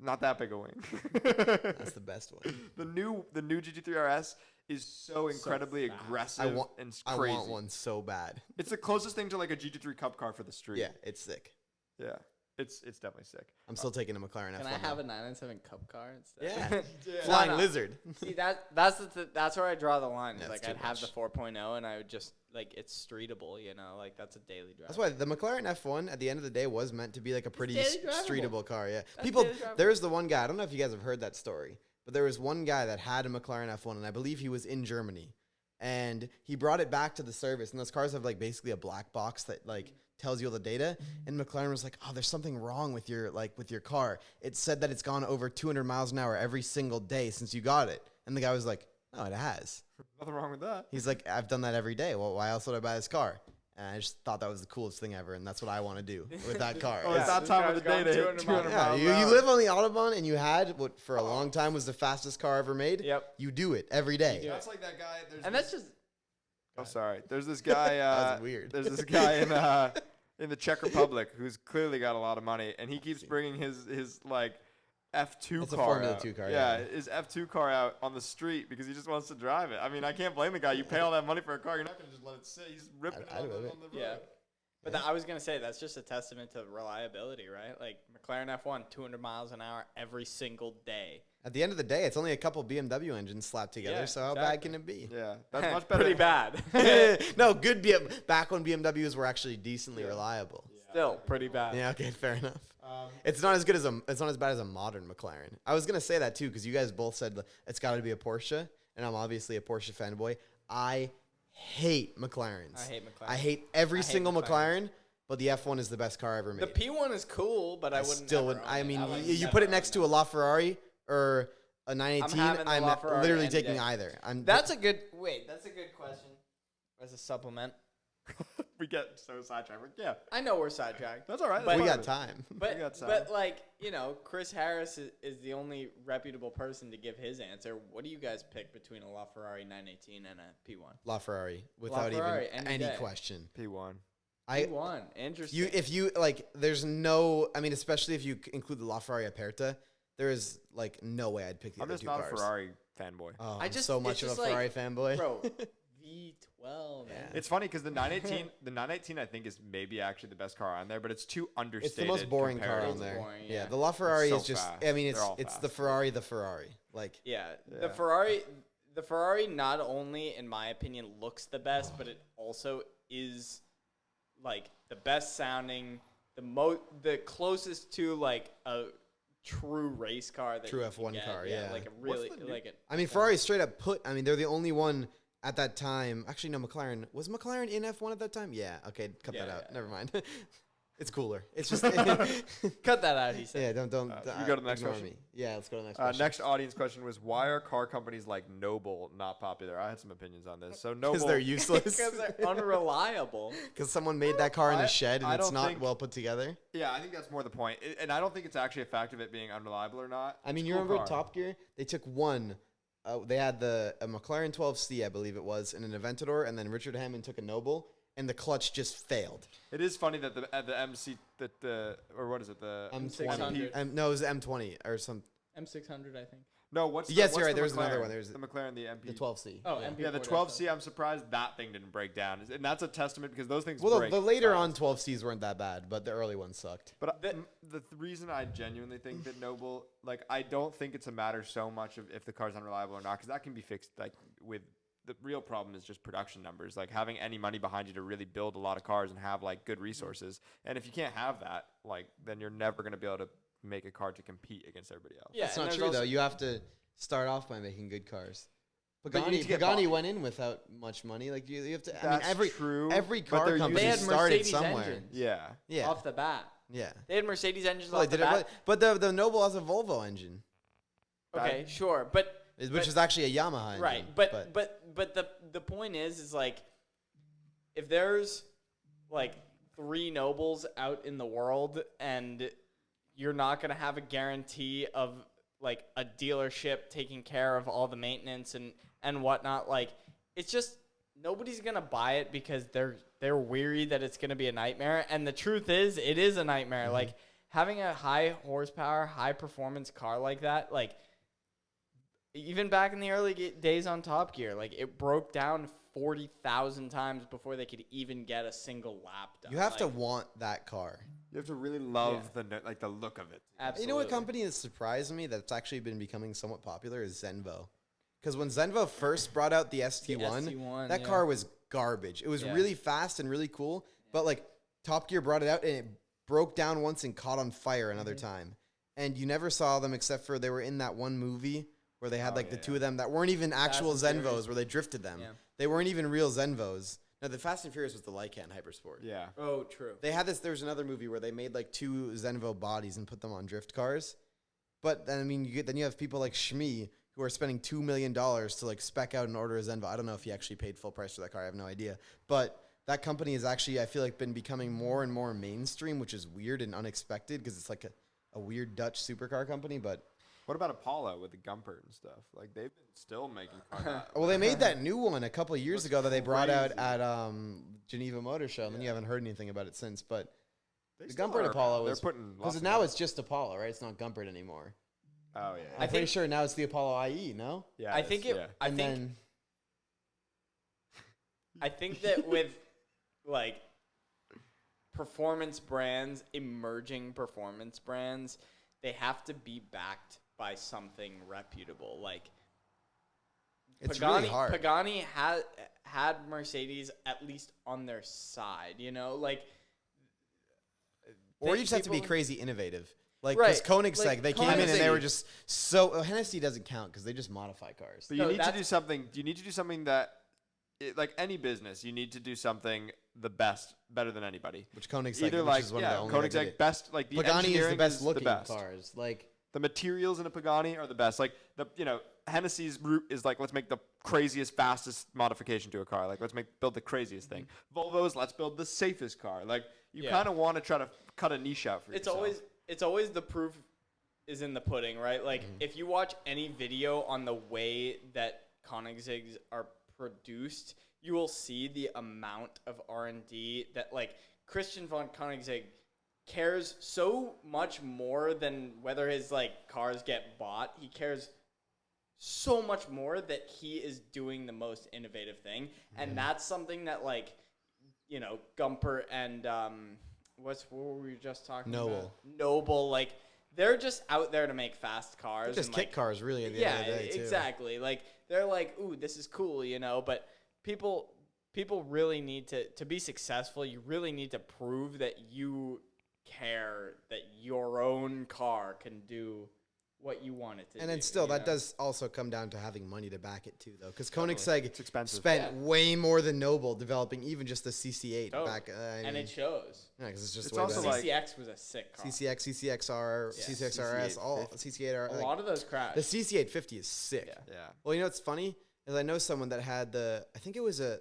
Not that big a wing. That's the best one. The new GT3 RS is so incredibly aggressive and I crazy. want one so bad. It's the closest thing to like a GT3 Cup car for the street. Yeah, it's sick. Yeah. It's definitely sick. I'm still taking a McLaren F1. Can I have though. a 997 Cup car instead? Yeah. Flying No. Lizard. See, that's where I draw the line. Yeah, Is it's like too I'd have the much. 4.0 and I would just like it's streetable, you know, like that's a daily drive. That's why the McLaren F1 at the end of the day was meant to be like a pretty daily drivable. streetable car. Yeah. That's People, daily drivable. there's the one guy. I don't know if you guys have heard that story, but there was one guy that had a McLaren F1, and I believe he was in Germany, and he brought it back to the service. And those cars have like basically a black box that like tells you all the data. And McLaren was like, "Oh, there's something wrong with your car. It said that it's gone over 200 miles an hour every single day since you got it." And the guy was like, "No, it has." Nothing wrong with that. He's like, "I've done that every day. Well, why else would I buy this car?" And I just thought that was the coolest thing ever, and that's what I want to do with that car. Oh, it's that this time guy's of the day gone to hit 200 200 Yeah, miles you an hour. live on the Autobahn and you had what for a long time was the fastest car ever made. Yep. You do it every day. do it. That's like that guy. And that's just Oh, sorry. There's this guy. That's weird. There's this guy in the Czech Republic who's clearly got a lot of money, and he keeps bringing his like F2 It's a car. Formula out. 2 car, Yeah, yeah. his F2 car out on the street because he just wants to drive it. I mean, I can't blame the guy. You pay all that money for a car, you're not gonna just let it sit. He's ripping it I'd on love the it. road. yeah. But I was gonna say that's just a testament to reliability, right? Like McLaren F1, 200 miles an hour every single day. At the end of the day, it's only a couple BMW engines slapped together, Yeah, so how bad can it be? Yeah, that's much better. Pretty bad. No, good back when BMWs were actually decently reliable. Still pretty bad. Yeah, okay, fair enough. It's not as bad as a modern McLaren. I was gonna say that too because you guys both said it's got to be a Porsche, and I'm obviously a Porsche fanboy. I hate McLarens. I hate every single McLaren. But the F1 is the best car ever made. The P1 is cool, but I wouldn't. Still would. I mean, you put it next to a La Ferrari or a 918. I'm literally taking either. That's a good question. As a supplement. We get so sidetracked. Yeah. I know we're sidetracked. That's all right. But we got time. But like, Chris Harris is the only reputable person to give his answer. What do you guys pick between a LaFerrari 918 and a P1? LaFerrari, without even any question. P1. P1. Interesting. If you like, there's no. I mean, especially if you include the LaFerrari Aperta, there is like no way I'd pick the other two cars. I'm just not a Ferrari fanboy. Oh, I'm so much of a Ferrari fanboy. Bro, V12. Man. It's funny because the 918 I think is maybe actually the best car on there, but it's too understated. It's the most boring car on there. Boring, yeah, the LaFerrari so is just. fast. I mean, it's the Ferrari. Like the Ferrari not only in my opinion looks the best, but it also is like the best sounding, the closest to like a true race car, true F1 car. Yeah, like a really like it. I mean, Ferrari straight up I mean, they're the only one at that time. Actually, no, McLaren was McLaren in F1 at that time. Yeah, okay, cut that out. Never mind. It's cooler. It's just cut that out. He said. Yeah, don't. You go to the next question. Me. Yeah, let's go to the next question. Next audience question was, why are car companies like Noble not popular? I had some opinions on this. So Noble, because they're useless. Because they're unreliable. Because someone made that car in a shed and it's not well put together. Yeah, I think that's more the point. And I don't think it's actually a fact of it being unreliable or not. I mean, you remember Top Gear? They took one. They had a McLaren 12C, I believe it was, and an Aventador, and then Richard Hammond took a Noble. And the clutch just failed. It is funny that the MC or what is it, the M600? No, it was the M20 or some M600, I think. No, what's yes, the, you're right. The There's McLaren? another one. There's the McLaren, the MP, the 12C. Oh, MP. Yeah, the 12C. I'm surprised that thing didn't break down, and that's a testament because those things. Well, break the later fast. on 12Cs weren't that bad, but the early ones sucked. But the reason I genuinely think that Noble, like, I don't think it's a matter so much of if the car's unreliable or not, because that can be fixed like with. The real problem is just production numbers, like having any money behind you to really build a lot of cars and have like good resources. And if you can't have that, like, then you're never going to be able to make a car to compete against everybody else. Yeah, that's not true though. You have to start off by making good cars. Pagani went in without much money. Like you have to. That's every car company started somewhere. Engines Yeah. Off the bat. Yeah. They had Mercedes engines off the bat. But the Noble has a Volvo engine. Okay, sure, but. Which is actually a Yamaha engine. Right, but the point is like if there's like 3 Nobles out in the world and you're not gonna have a guarantee of like a dealership taking care of all the maintenance and whatnot, like it's just nobody's gonna buy it because they're weary that it's gonna be a nightmare. And the truth is, it is a nightmare. Mm-hmm. Like having a high horsepower, high performance car like that, like. Even back in the early days on Top Gear, like it broke down 40,000 times before they could even get a single lap done. You have to want that car. You have to really love the look of it. Absolutely. You know what company has surprised me that's actually been becoming somewhat popular is Zenvo. Because when Zenvo first brought out the ST1, that car was garbage. It was really fast and really cool, but like Top Gear brought it out and it broke down once and caught on fire another time. And you never saw them except for they were in that one movie where they had the two of them that weren't even actual Zenvos, where they drifted them. Yeah. They weren't even real Zenvos. No, the Fast and Furious was the Lycan Hypersport. Yeah. Oh, true. They had this. There was another movie where they made like 2 Zenvo bodies and put them on drift cars. But then I mean, you have people like Shmi who are spending $2 million to like spec out and order a Zenvo. I don't know if he actually paid full price for that car. I have no idea. But that company has actually, I feel like, been becoming more and more mainstream, which is weird and unexpected because it's like a weird Dutch supercar company, but. What about Apollo with the Gumpert and stuff? Like they've been still making cars. Well, they made that new one a couple of years ago that they brought out at Geneva Motor Show, and then you haven't heard anything about it since. But the Gumpert Apollo is because now it's just Apollo, right? It's not Gumpert anymore. Oh yeah. I'm pretty sure now it's the Apollo IE. No. Yeah. I think that with like performance brands, emerging performance brands, they have to be backed by something reputable. Like it's Pagani, really hard. Pagani had Mercedes at least on their side, you know? Like Or you just have to be crazy innovative. Like, Right. because Koenigsegg, Like, they came in and they Koenigsegg- were just so... Hennessy doesn't count because they just modify cars. But No, you need to that's- do something. You need to do something that, like any business, you need to do something the best, better than anybody. Which Koenigsegg, Either which like is one of the only that did Koenigsegg it. best, like the Pagani is the engineering best looking best. cars. Like, The materials in a Pagani are the best. Like Hennessy's route is like, let's make the craziest, fastest modification to a car. Like, let's build the craziest thing. Volvo's, let's build the safest car. Like, you kind of want to try to cut a niche out for yourself. It's always the proof is in the pudding, right? Like, if you watch any video on the way that Koenigsegg's are produced, you will see the amount of R&D that, like, Christian von Koenigsegg cares so much more than whether his, like, cars get bought. He cares so much more that he is doing the most innovative thing. And that's something that, like, Gumper and, what were we just talking about? Noble, like, they're just out there to make fast cars. they're just and, kit like, cars, really, at the end of the day, too. exactly. Like, they're like, ooh, this is cool, but people really need to be successful. You really need to prove that you care that your own car can do what you want it to do. And then still, that does also come down to having money to back it, too, though. Because Koenigsegg expensive. spent way more than Noble developing even just the CC8 Totally. back. And it shows. Yeah, because it's just It's way also better. like- CCX was a sick car. CCX, CCXR, CCXRS, all CC8R. A lot of those crashed. The CC850 is sick. Yeah. Yeah. Well, you know what's funny is I know someone that had I think it was the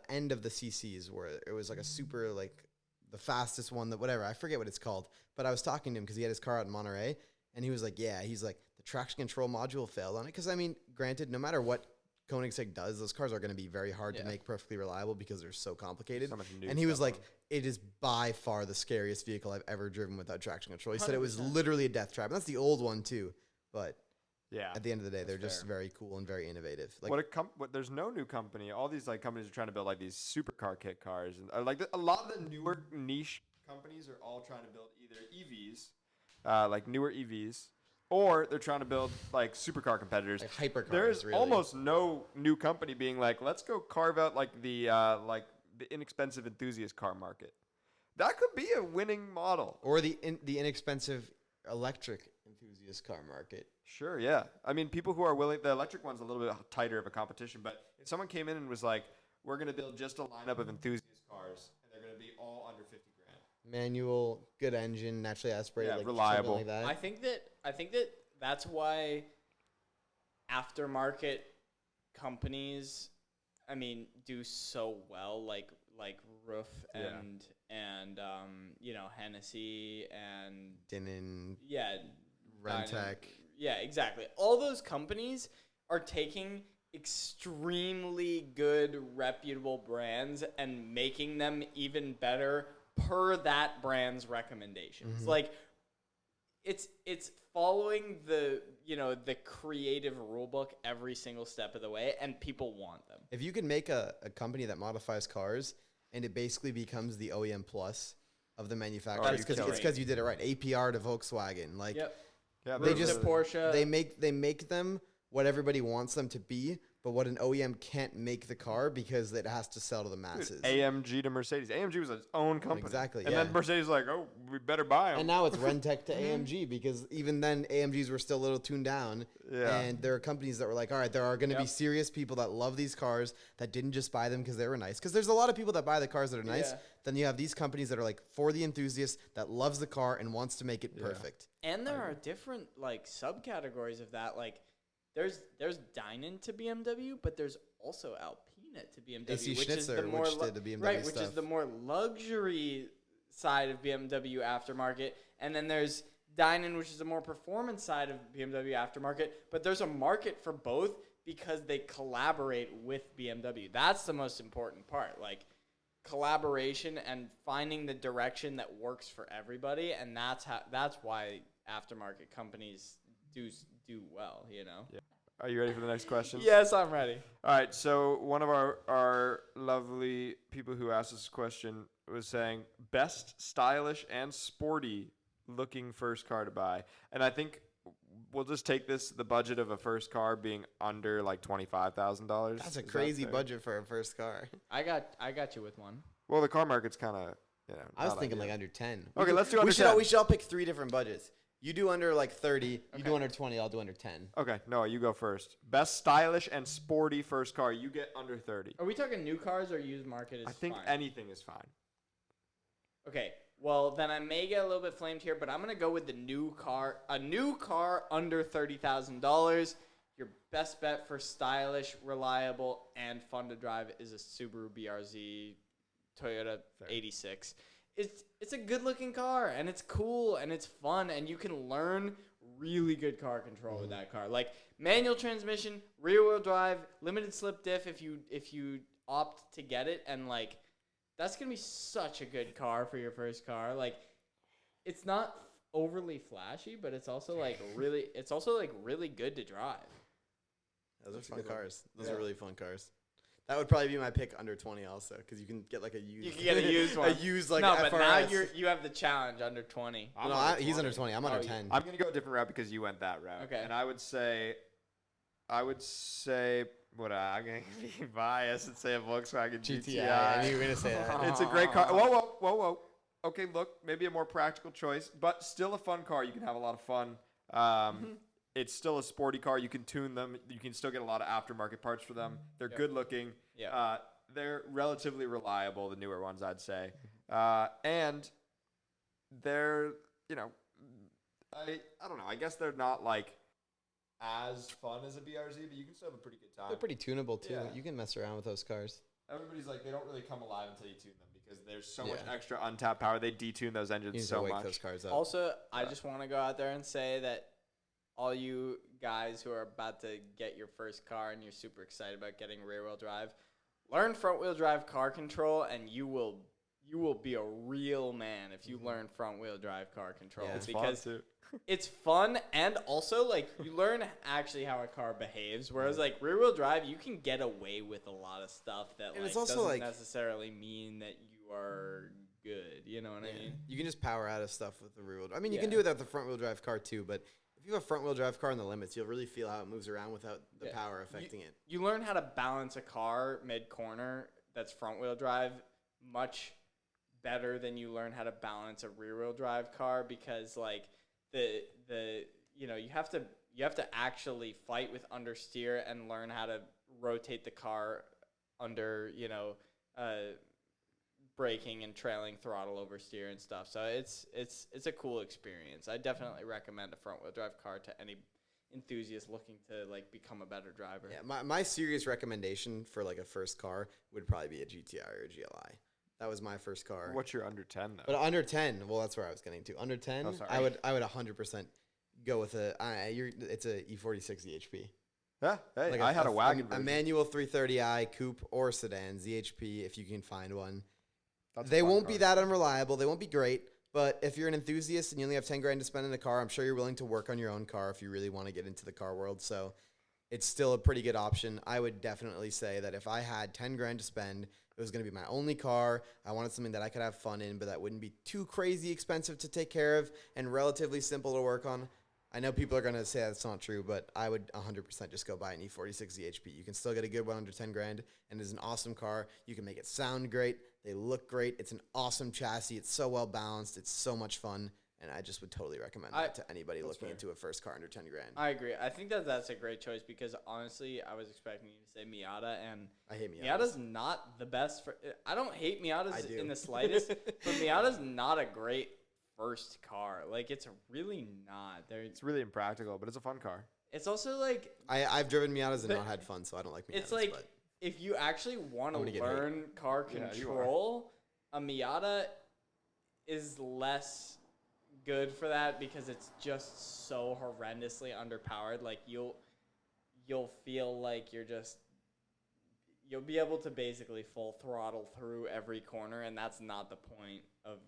end of the CCs where it was like a super, like, the fastest one, that whatever, I forget what it's called, but I was talking to him because he had his car out in Monterey, and he was like, he's like, the traction control module failed on it, because, I mean, granted, no matter what Koenigsegg does, those cars are going to be very hard to make perfectly reliable because they're so complicated. So much new and he was stuff like, it is by far the scariest vehicle I've ever driven without traction control. He said it was literally a death trap, and that's the old one too, but Yeah. at the end of the day, they're just very cool and very innovative. Like, There's no new company. All these like companies are trying to build like these supercar kit cars, and a lot of the newer niche companies are all trying to build either EVs, like newer EVs, or they're trying to build like supercar competitors. Like hypercars, There's really. almost no new company being like, let's go carve out like the inexpensive enthusiast car market. That could be a winning model. or the inexpensive electric enthusiast car market. Sure, yeah. I mean, people who are willing, the electric one's a little bit tighter of a competition, but if someone came in and was like, we're going to build just a lineup of enthusiast cars, and they're going to be all under 50 grand. Manual, good engine, naturally aspirated, Yeah, like reliable. something like that. I think that that's why aftermarket companies, I mean, do so well, like Roof and Hennessy and Denon, Dynan. Rentec. Yeah, exactly. All those companies are taking extremely good, reputable brands and making them even better per that brand's recommendations. Mm-hmm. Like, it's following the creative rule book every single step of the way, and people want them. If you can make a company that modifies cars and it basically becomes the OEM plus of the manufacturer, it's because you did it right. APR to Volkswagen, like. Yep. Yeah, They Roof just to Porsche. they make them what everybody wants them to be, but what an OEM can't make the car because it has to sell to the masses. AMG to Mercedes. AMG was its own company. Exactly, And yeah. then Mercedes was like, oh, we better buy them. And now it's Rentec to AMG because even then AMGs were still a little tuned down. Yeah. And there are companies that were like, all right, there are going to be serious people that love these cars that didn't just buy them because they were nice. Because there's a lot of people that buy the cars that are nice. Yeah. Then you have these companies that are like for the enthusiast that loves the car and wants to make it perfect. And there are different like subcategories of that. Like there's Dynan to BMW, but there's also Alpina to BMW, AC which is the Schnitzer, more which did the BMW right, which is stuff. the more luxury side of BMW aftermarket. And then there's Dynan, which is the more performance side of BMW aftermarket. But there's a market for both because they collaborate with BMW. That's the most important part. Like collaboration and finding the direction that works for everybody, and that's why aftermarket companies do well, Yeah. Are you ready for the next question? Yes, I'm ready. All right. So one of our lovely people who asked this question was saying best stylish and sporty looking first car to buy, and I think we'll just take the budget of a first car being under like $25,000. That's a crazy budget for a first car. I got you with one. Well, the car market's kind of I was thinking like under 10. Okay, let's do under 10. We should all pick 3 different budgets. You do under like 30. You do under 20. I'll do under 10. Okay, Noah, you go first. Best stylish and sporty first car. You get under 30. Are we talking new cars or used market is I think fine? anything is fine. Okay, well, then I may get a little bit flamed here, but I'm going to go with the new car. A new car under $30,000. Your best bet for stylish, reliable, and fun to drive is a Subaru BRZ Toyota 86. It's a good-looking car, and it's cool, and it's fun, and you can learn really good car control with that car. Like, manual transmission, rear-wheel drive, limited slip diff if you opt to get it, and, like, that's going to be such a good car for your first car. Like, it's not overly flashy, but it's also, like, really good to drive. Those are fun cars. Those are really fun cars. That would probably be my pick under 20 also, because you can get like a used. You can get a used one. A used like no, FRS. but now you have the challenge under 20. He's under 20. I'm under 10. I'm gonna go a different route because you went that route. Okay. And I would say, what I'm gonna be biased and say a Volkswagen GTI. I knew you were gonna say that. It's a great car. Whoa. Okay, look, maybe a more practical choice, but still a fun car. You can have a lot of fun. It's still a sporty car. You can tune them. You can still get a lot of aftermarket parts for them. They're good looking. Yeah. They're relatively reliable, the newer ones, I'd say. And they're, I don't know. I guess they're not like as fun as a BRZ, but you can still have a pretty good time. They're pretty tunable too. Yeah. You can mess around with those cars. Everybody's like, they don't really come alive until you tune them because there's so much extra untapped power. They detune those engines so much. Those cars up. Also, I just want to go out there and say that all you guys who are about to get your first car and you're super excited about getting rear-wheel drive, learn front-wheel drive car control, and you will be a real man if you learn front-wheel drive car control. Yeah, it's because fun too. it's fun, and also like you learn actually how a car behaves. Whereas like rear-wheel drive, you can get away with a lot of stuff that like doesn't necessarily mean that you are good. You know what I mean? You can just power out of stuff with the rear-wheel drive. I mean, you can do it with the front-wheel drive car too, but if you have a front-wheel drive car in the limits, you'll really feel how it moves around without the power affecting it. You learn how to balance a car mid-corner that's front-wheel drive much better than you learn how to balance a rear-wheel drive car because, like, you have to actually fight with understeer and learn how to rotate the car under, braking and trailing throttle oversteer and stuff. So it's a cool experience. I definitely recommend a front wheel drive car to any enthusiast looking to like become a better driver. Yeah, my serious recommendation for like a first car would probably be a GTI or a GLI. That was my first car. What's your under 10 though? But under 10, well, that's where I was getting to. Under 10, I would 100% go with it's a E46 ZHP. Yeah, hey, like I had a wagon a version. manual 330i coupe or sedan ZHP if you can find one. That's they won't be that unreliable. They won't be great. But if you're an enthusiast and you only have 10 grand to spend in a car, I'm sure you're willing to work on your own car if you really want to get into the car world. So it's still a pretty good option. I would definitely say that if I had 10 grand to spend, it was going to be my only car. I wanted something that I could have fun in, but that wouldn't be too crazy expensive to take care of and relatively simple to work on. I know people are going to say that's not true, but I would 100% just go buy an E46 ZHP. You can still get a good one under 10 grand, and it's an awesome car. You can make it sound great. They look great. It's an awesome chassis. It's so well balanced. It's so much fun, and I just would totally recommend that to anybody looking into a first car under 10 grand. I agree. I think that's a great choice because, honestly, I was expecting you to say Miata, and I hate Miatas. Miata's not the best for – I don't hate Miatas in the slightest, but Miata's not a great first car. Like, it's really not. It's really impractical, but it's a fun car. It's also like I've driven Miatas and not had fun, so I don't like Miatas. It's like if you actually want to learn car control, a Miata is less good for that because it's just so horrendously underpowered. Like you'll feel like you'll be able to basically full throttle through every corner, and that's not the point of.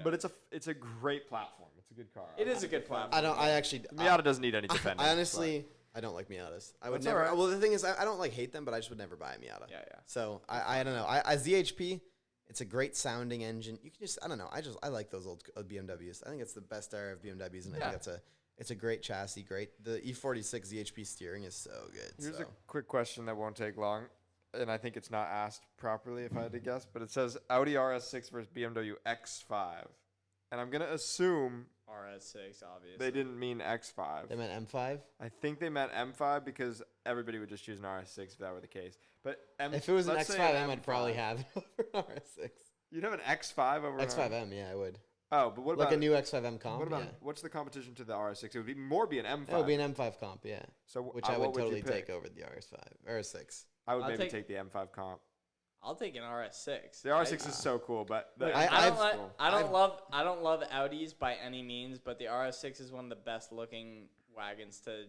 But it's a great platform. It's a good car. It is a good platform. Miata doesn't need any defending. I honestly don't like Miatas. I would never. Right. Well, the thing is, I don't hate them, but I just would never buy a Miata. Yeah. So I don't know. I ZHP, it's a great sounding engine. You can just I don't know. I like those old BMWs. I think it's the best era of BMWs, and I think it's a great chassis. The E46 ZHP steering is so good. Here's a quick question that won't take long. and I think it's not asked properly if I had to guess, but it says Audi RS6 versus BMW X5. And I'm going to assume RS6, obviously. they didn't mean X5. They meant M5? I think they meant M5 because everybody would just choose an RS6 if that were the case. But if it was an X5M, I'd probably have it over an RS6. You'd have an X5 over an X5M, yeah, I would. Oh, but what about... Like a new X5M comp, What about, what's the competition to the RS6? It would be an M5. It would be an M5 comp, yeah. So which I would totally take over the RS6. I would maybe take the M5 comp. I'll take an RS6. The RS6 is so cool, but I don't love Audis by any means, but the RS6 is one of the best looking wagons to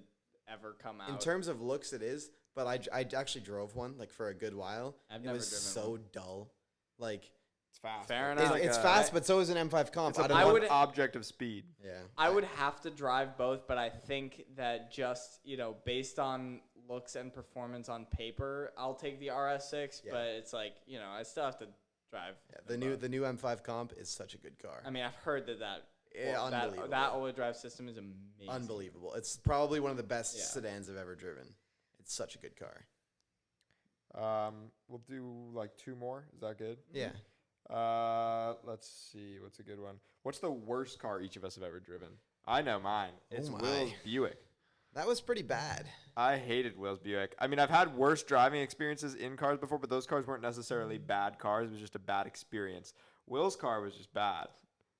ever come out. In terms of looks, it is, but I actually drove one like for a good while. I've never driven so one. dull. Like it's fast. Fair enough. It's fast, but so is an M5 comp. It's an object of speed. Yeah. I would have to drive both, but I think that just based on looks and performance on paper, I'll take the RS6. Yeah. But it's like I still have to drive. Yeah, the new M5 comp is such a good car. I mean, I've heard that unbelievable. That all-wheel drive system is amazing. Unbelievable. It's probably one of the best sedans I've ever driven. It's such a good car. We'll do like 2 more. Is that good? Yeah. Let's see. What's a good one? What's the worst car each of us have ever driven? I know mine. It's Will's Buick. That was pretty bad. I hated Will's Buick. I mean, I've had worse driving experiences in cars before, but those cars weren't necessarily bad cars. It was just a bad experience. Will's car was just bad.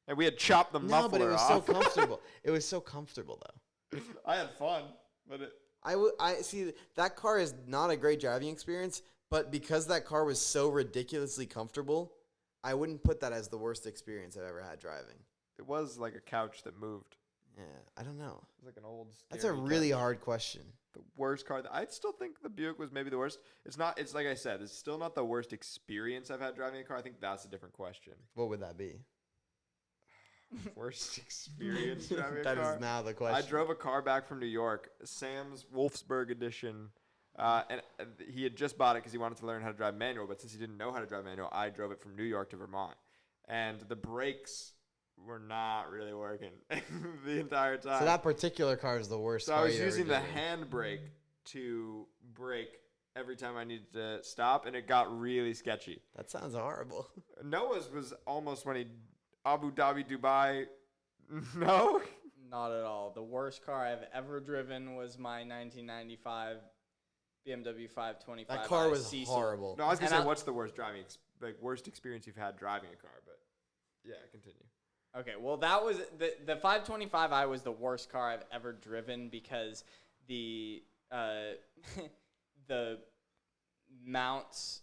And we had chopped the muffler off. No, but it was so comfortable. It was so comfortable, though. I had fun, but I see that car is not a great driving experience, but because that car was so ridiculously comfortable, I wouldn't put that as the worst experience I've ever had driving. It was like a couch that moved. Yeah, I don't know. It was like an old. That's a really hard question. The worst car. I still think the Buick was maybe the worst. It's not. It's like I said. It's still not the worst experience I've had driving a car. I think that's a different question. What would that be? Worst experience driving a car? That is now the question. I drove a car back from New York, Sam's Wolfsburg edition, and he had just bought it because he wanted to learn how to drive manual. But since he didn't know how to drive manual, I drove it from New York to Vermont, and the brakes were not really working the entire time. So that particular car is the worst. So I was using the handbrake to brake every time I needed to stop, and it got really sketchy. That sounds horrible. Noah's was almost when he Abu Dhabi, Dubai. No? Not at all. The worst car I've ever driven was my 1995 BMW 525. That car was horrible. No, I was going to say, what's the worst worst experience you've had driving a car? But yeah, continue. Okay, well, that was the 525i was the worst car I've ever driven because the the mounts,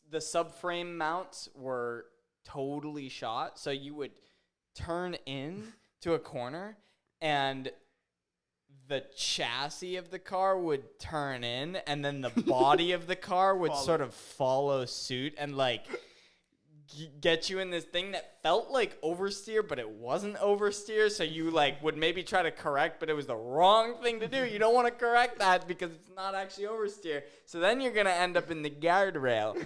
the subframe mounts were totally shot. So you would turn in to a corner and the chassis of the car would turn in and then the body of the car would sort of follow suit and like get you in this thing that felt like oversteer, but it wasn't oversteer. So you like would maybe try to correct, but it was the wrong thing to do. You don't want to correct that because it's not actually oversteer. So then you're going to end up in the guardrail.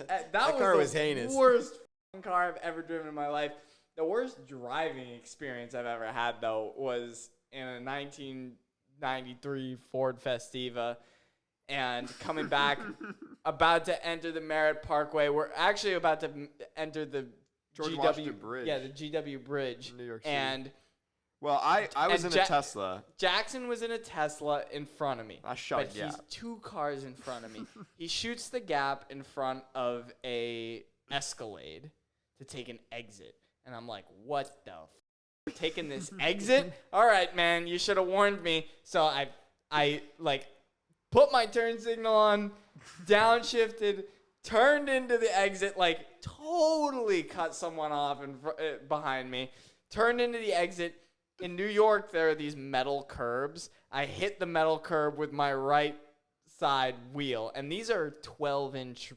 that car was heinous. Worst car I've ever driven in my life. The worst driving experience I've ever had, though, was in a 1993 Ford Festiva. And coming back, about to enter the Merritt Parkway. We're actually about to enter the Washington Bridge. Yeah, the GW Bridge. New York City. And well, I was in a Tesla. Jackson was in a Tesla in front of me. I shot a gap. He's 2 cars in front of me. He shoots the gap in front of a Escalade to take an exit. And I'm like, what the We're taking this exit? All right, man, you should have warned me. So I like put my turn signal on, downshifted, turned into the exit, like totally cut someone off behind me, turned into the exit. In New York, there are these metal curbs. I hit the metal curb with my right side wheel, and these are 12-inch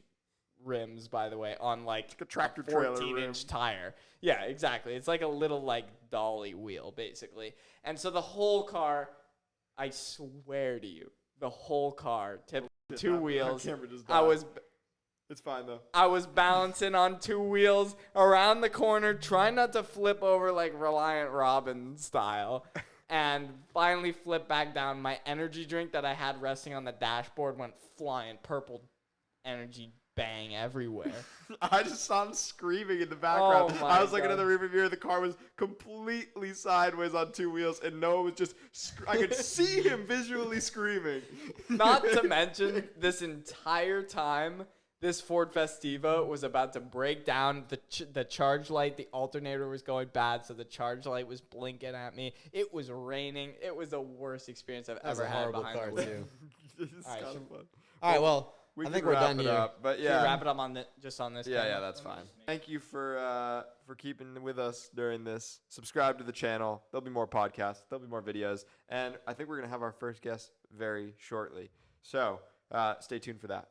rims, by the way, on like a tractor 14-inch tire. Yeah, exactly. It's like a little like dolly wheel, basically. And so the whole car, I swear to you, the whole car tipped 2 wheels. It's fine though. I was balancing on 2 wheels around the corner, trying not to flip over like Reliant Robin style, and finally flipped back down. My energy drink that I had resting on the dashboard went flying, purple energy bang everywhere. I just saw him screaming in the background. Oh I was looking God. at the rearview mirror. The car was completely sideways on two wheels, and Noah was just. I could see him visually screaming. Not to mention, this entire time, this Ford Festiva was about to break down. The charge light, the alternator was going bad, so the charge light was blinking at me. It was raining. It was the worst experience I've ever had behind the wheel. All right, well, I think we're done here. But Should we wrap it up on just on this? Yeah, that's fine. Thank you for keeping with us during this. Subscribe to the channel. There'll be more podcasts. There'll be more videos, and I think we're gonna have our first guest very shortly. So stay tuned for that.